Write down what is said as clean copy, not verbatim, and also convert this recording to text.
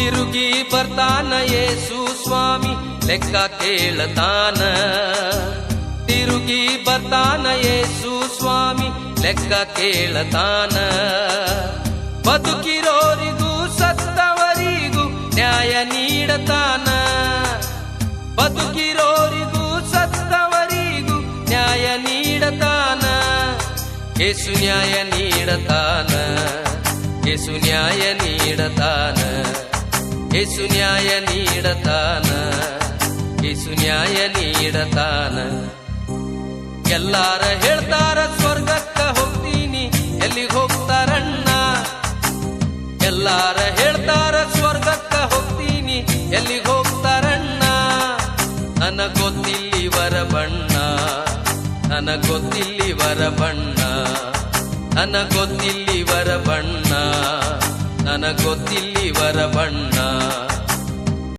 ತಿರುಗಿ ಬರ್ತಾನ ಯೇಸು ಸ್ವಾಮಿ ಲೆಕ್ಕ ಕೇಳತಾನ. ತಿರುಗಿ ಬರ್ತಾನ ಯೇಸು ಸ್ವಾಮಿ ಲೆಕ್ಕ ಕೇಳತಾನ. ಬದುಕಿರೋರಿಗೂ ಸತ್ತವರಿಗೂ ನ್ಯಾಯ ನೀಡತಾನ. ಬದುಕಿರೋರಿಗೂ ಸತ್ತವರಿಗೂ ನ್ಯಾಯ ನೀಡತಾನ. ಯೇಸು ನ್ಯಾಯ ನೀಡತಾನ. ಯೇಸು ನ್ಯಾಯ ನೀಡತಾನ. ಯೇಸು ನ್ಯಾಯ ನೀಡತಾನ. ಯೇಸು ನ್ಯಾಯ ನೀಡತಾನ. ಎಲ್ಲಾರ ಹೇಳ್ತಾರ ಸ್ವರ್ಗಕ್ಕ ಹೋಗ್ತೀನಿ, ಎಲ್ಲಿಗೆ ಹೋಗ್ತಾರಣ್ಣ? ಎಲ್ಲಾರ ಹೇಳ್ತಾರ ಸ್ವರ್ಗಕ್ಕ ಹೋಗ್ತೀನಿ, ಎಲ್ಲಿಗೆ ಹೋಗ್ತಾರಣ್ಣ? ನನಗೊತ್ತಿಲ್ಲಿವರ ಬಣ್ಣ, ನನಗೊತ್ತಿಲ್ಲಿವರ ಬಣ್ಣ, ನನಗೊತ್ತಿಲ್ಲಿವರ ಬಣ್ಣ, ನನಗೊತ್ತಿಲ್ಲಿವರ ಬಣ್ಣ.